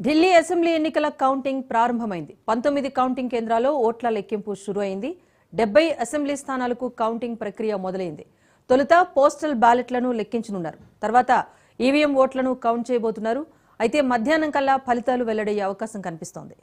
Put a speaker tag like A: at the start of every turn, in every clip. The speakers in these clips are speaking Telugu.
A: ఢిల్లీ అసెంబ్లీ ఎన్నికల కౌంటింగ్ ప్రారంభమైంది. 19 కౌంటింగ్ కేంద్రాల్లో ఓట్ల లెక్కింపు షురు అయింది. 70 అసెంబ్లీ స్థానాలకు కౌంటింగ్ ప్రక్రియ మొదలైంది. తొలుత పోస్టల్ బ్యాలెట్లను లెక్కించనున్నారు. తర్వాత ఈవీఎం ఓట్లను కౌంట్ చేయబోతున్నారు. అయితే మధ్యాహ్నం కల్లా ఫలితాలు వెల్లడయ్యే అవకాశం కనిపిస్తోంది.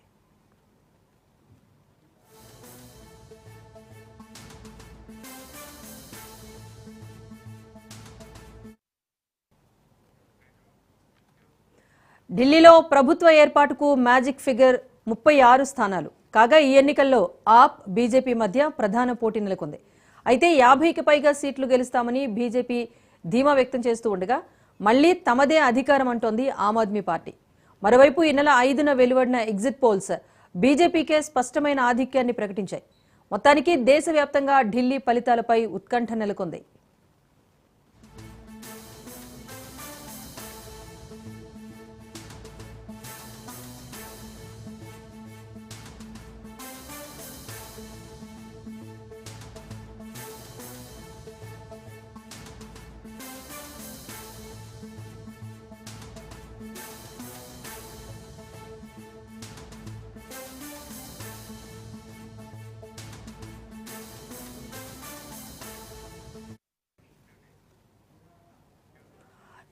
A: ఢిల్లీలో ప్రభుత్వ ఏర్పాటుకు మ్యాజిక్ ఫిగర్ 36 స్థానాలు కాగా ఈ ఎన్నికల్లో ఆప్ బీజేపీ మధ్య ప్రధాన పోటీ నెలకొంది. అయితే 50కి పైగా సీట్లు గెలుస్తామని బీజేపీ ధీమా వ్యక్తం చేస్తూ ఉండగా మళ్లీ తమదే అధికారం అంటోంది ఆమ్ ఆద్మీ పార్టీ. మరోవైపు ఈ నెల 5న వెలువడిన ఎగ్జిట్ పోల్స్ బీజేపీకే స్పష్టమైన ఆధిక్యాన్ని ప్రకటించాయి. మొత్తానికి దేశవ్యాప్తంగా ఢిల్లీ ఫలితాలపై ఉత్కంఠ నెలకొంది.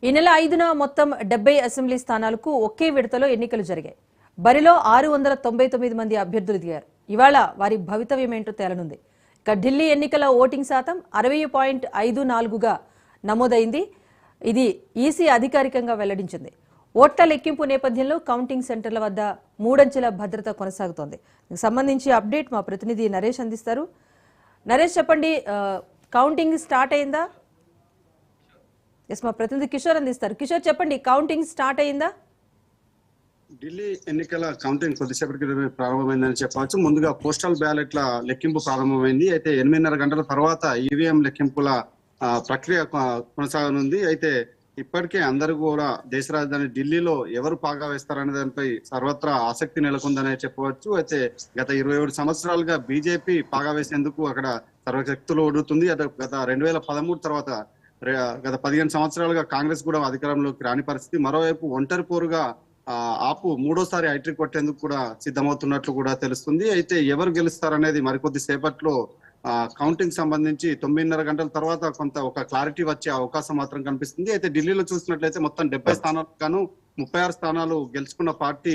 A: ఈ నెల 5న మొత్తం 70 అసెంబ్లీ స్థానాలకు ఒకే విడతలో ఎన్నికలు జరిగాయి. బరిలో 699 మంది అభ్యర్థులు దిగారు. ఇవాళ వారి భవితవ్యమేంటో తేలనుంది. ఇక ఢిల్లీ ఎన్నికల ఓటింగ్ శాతం 60.54గా నమోదైంది. ఇది ఈసీ అధికారికంగా వెల్లడించింది. ఓట్ల లెక్కింపు నేపథ్యంలో కౌంటింగ్ సెంటర్ల వద్ద మూడంచెల భద్రత కొనసాగుతోంది. దీనికి సంబంధించి అప్డేట్ మా ప్రతినిధి నరేష్ అందిస్తారు. నరేష్, చెప్పండి, కౌంటింగ్ స్టార్ట్ అయిందా? మా ప్రతినిధి కిషోర్ అందిస్తారు. కిషోర్, చెప్పండి, కౌంటింగ్ స్టార్ట్ అయిందా?
B: ఢిల్లీ ఎన్నికల కౌంటింగ్ కొద్దిసేపటి క్రితమే ప్రారంభమైందని చెప్పవచ్చు. ముందుగా పోస్టల్ బ్యాలెట్ల లెక్కింపు ప్రారంభమైంది. అయితే 8:30 గంటల తర్వాత ఈవీఎం లెక్కింపుల ప్రక్రియ కొనసాగనుంది. అయితే ఇప్పటికే అందరూ కూడా దేశ రాజధాని ఢిల్లీలో ఎవరు పాగా వేస్తారనే దానిపై సర్వత్రా ఆసక్తి నెలకొందనే చెప్పవచ్చు. అయితే గత 27 సంవత్సరాలుగా బీజేపీ పాగా వేసేందుకు అక్కడ సర్వశక్తులు ఒడుగుతుంది. గత 2013 తర్వాత గత 15 సంవత్సరాలుగా కాంగ్రెస్ కూడా అధికారంలోకి రాని పరిస్థితి. మరోవైపు ఒంటరి పోరుగా ఆపు మూడోసారి హైట్రిక్ కొట్టేందుకు కూడా సిద్ధమవుతున్నట్లు కూడా తెలుస్తుంది. అయితే ఎవరు గెలుస్తారనేది మరికొద్ది సేపట్లో కౌంటింగ్ సంబంధించి 9:30 గంటల తర్వాత ఒక క్లారిటీ వచ్చే అవకాశం మాత్రం కనిపిస్తుంది. అయితే ఢిల్లీలో చూసినట్లయితే మొత్తం 70 స్థానాలకు గాను 36 స్థానాలు గెలుచుకున్న పార్టీ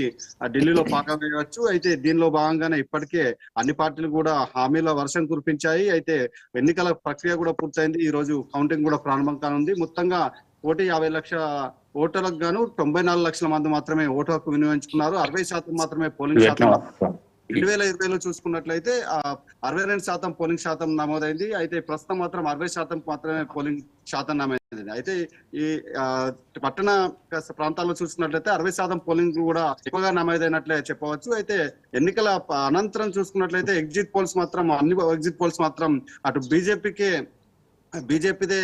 B: ఢిల్లీలో పాగా వేయవచ్చు. అయితే దీనిలో భాగంగానే ఇప్పటికే అన్ని పార్టీలు కూడా హామీల వర్షం కురిపించాయి. అయితే ఎన్నికల ప్రక్రియ కూడా పూర్తయింది. ఈ రోజు కౌంటింగ్ కూడా ప్రారంభం కానుంది. మొత్తంగా 150 లక్షల ఓటర్లకు గాను 94 లక్షల మంది మాత్రమే ఓటు హక్కు వినియోగించుకున్నారు. 60% మాత్రమే పోలింగ్ శాతం. 2020లో చూసుకున్నట్లయితే 62% పోలింగ్ శాతం నమోదైంది. అయితే ప్రస్తుతం మాత్రం 60% మాత్రమే పోలింగ్ శాతం నమోదైంది. అయితే ఈ పట్టణ ప్రాంతాల్లో చూసుకున్నట్లయితే 60% పోలింగ్ కూడా ఎక్కువగా నమోదైనట్లే చెప్పవచ్చు. అయితే ఎన్నికల అనంతరం చూసుకున్నట్లయితే అన్ని ఎగ్జిట్ పోల్స్ మాత్రం అటు బీజేపీదే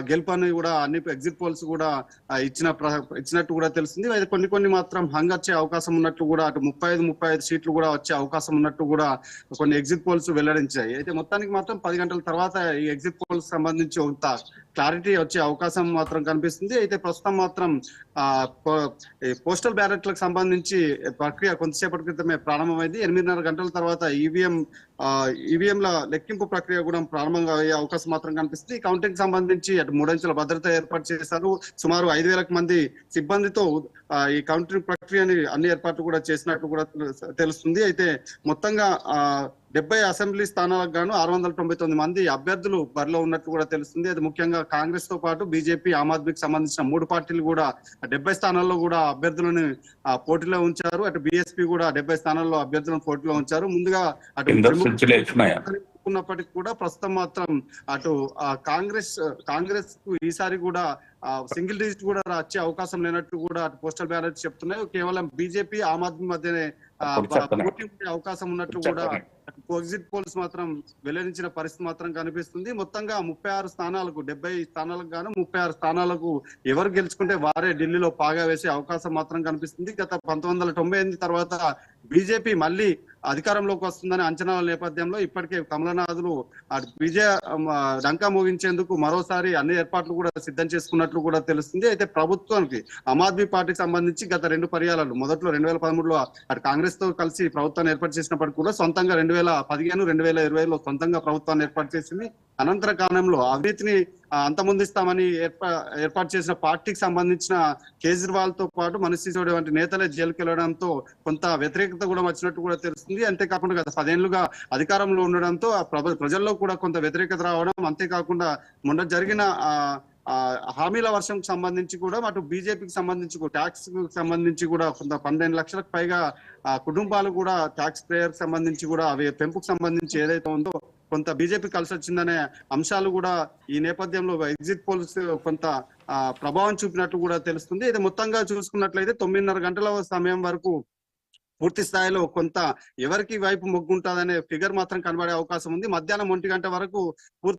B: గెలుపు అని కూడా అన్ని ఎగ్జిట్ పోల్స్ కూడా ఇచ్చినట్టు కూడా తెలుస్తుంది. అయితే కొన్ని మాత్రం హంగ్ వచ్చే అవకాశం ఉన్నట్టు కూడా అటు 35 సీట్లు కూడా వచ్చే అవకాశం ఉన్నట్టు కూడా కొన్ని ఎగ్జిట్ పోల్స్ వెల్లడించాయి. అయితే మొత్తానికి మాత్రం 10 గంటల తర్వాత ఈ ఎగ్జిట్ పోల్స్ సంబంధించి కొంత క్లారిటీ వచ్చే అవకాశం మాత్రం కనిపిస్తుంది. అయితే ప్రస్తుతం మాత్రం పోస్టల్ బ్యాలెట్లకు సంబంధించి ప్రక్రియ కొంతసేపటి క్రితమే ప్రారంభమైంది. 8:30 గంటల తర్వాత ఈవీఎంల లెక్కింపు ప్రక్రియ కూడా ప్రారంభంగా అయ్యే అవకాశం మాత్రం కనిపిస్తుంది. కౌంటింగ్ సంబంధించి అటు మూడంచెల భద్రత ఏర్పాటు చేశారు. సుమారు 5,000 మంది సిబ్బందితో ఈ కౌంటింగ్ ప్రక్రియని అన్ని ఏర్పాట్లు కూడా చేసినట్టు కూడా తెలుస్తుంది. అయితే మొత్తంగా 70 అసెంబ్లీ స్థానాలకు గాను 699 మంది అభ్యర్థులు బరిలో ఉన్నట్టు కూడా తెలుస్తుంది. అది ముఖ్యంగా కాంగ్రెస్ తో పాటు బీజేపీ, ఆమ్ ఆద్మీకి సంబంధించిన 3 పార్టీలు కూడా 70 స్థానాల్లో కూడా అభ్యర్థులను పోటీలో ఉంచారు. అటు బీఎస్పీ కూడా 70 స్థానాల్లో అభ్యర్థులను పోటీలో ఉంచారు. ముందుగా అటు ఉన్నప్పటికీ కూడా ప్రస్తుతం మాత్రం అటు కాంగ్రెస్ కు ఈసారి కూడా సింగిల్ డిజిట్ కూడా వచ్చే అవకాశం లేనట్టు కూడా అటు పోస్టల్ బ్యాలెట్ చెప్తున్నాయి. కేవలం బీజేపీ, ఆమ్ ఆద్మీ మధ్యనే పోటీ ఉండే అవకాశం ఉన్నట్లు కూడా ఎగ్జిట్ పోల్స్ మాత్రం వెల్లడించిన పరిస్థితి మాత్రం కనిపిస్తుంది. మొత్తంగా 36 స్థానాలకు 70 స్థానాలకు గాను 36 స్థానాలకు ఎవరు గెలుచుకుంటే వారే ఢిల్లీలో పాగా వేసే అవకాశం మాత్రం కనిపిస్తుంది. గత 1998 తర్వాత బీజేపీ మళ్ళీ అధికారంలోకి వస్తుందని అంచనాల నేపథ్యంలో ఇప్పటికే కమలనాథులు విజయ డంకా మోగించేందుకు మరోసారి అన్ని ఏర్పాట్లు కూడా సిద్ధం చేసుకున్నట్టు ఉన్నట్లు కూడా తెలుస్తుంది. అయితే ప్రభుత్వానికి ఆమ్ ఆద్మీ పార్టీకి సంబంధించి గత 2 పర్యాయాలు మొదట్లో 2013లో అటు కాంగ్రెస్ తో కలిసి ప్రభుత్వాన్ని ఏర్పాటు చేసినప్పటికీ కూడా సొంతంగా 2015, 2020లో సొంతంగా ప్రభుత్వాన్ని ఏర్పాటు చేసింది. అనంతర కాలంలో అవినీతిని అంతమొందిస్తామని ఏర్పాటు చేసిన పార్టీకి సంబంధించిన కేజ్రీవాల్ తో పాటు మనీష్ సిసోడియా వంటి నేతలే జైలుకి వెళ్లడంతో కొంత వ్యతిరేకత కూడా వచ్చినట్టు కూడా తెలుస్తుంది. అంతేకాకుండా గత 10 ఏళ్లుగా అధికారంలో ఉండడంతో ప్రజల్లో కూడా కొంత వ్యతిరేకత రావడం, అంతేకాకుండా మొన్న జరిగిన హామీల వర్షం సంబంధించి కూడా అటు బీజేపీకి సంబంధించి ట్యాక్స్ కు సంబంధించి కూడా కొంత 12 లక్షలకు పైగా కుటుంబాలు కూడా ట్యాక్స్ పేయర్ సంబంధించి కూడా అవి పెంపుకు సంబంధించి ఏదైతే ఉందో కొంత బీజేపీ కలిసి వచ్చిందనే అంశాలు కూడా ఈ నేపథ్యంలో ఎగ్జిట్ పోల్స్ కొంత ప్రభావం చూపినట్టు కూడా తెలుస్తుంది. ఇది మొత్తంగా చూసుకున్నట్లయితే 9:30 గంటల సమయం వరకు పూర్తి స్థాయిలో కొంత ఎవరికి వైపు మొగ్గుంటుందనే ఫిగర్ మాత్రం కనబడే అవకాశం ఉంది. మధ్యాహ్నం 1 గంట వరకు పూర్తి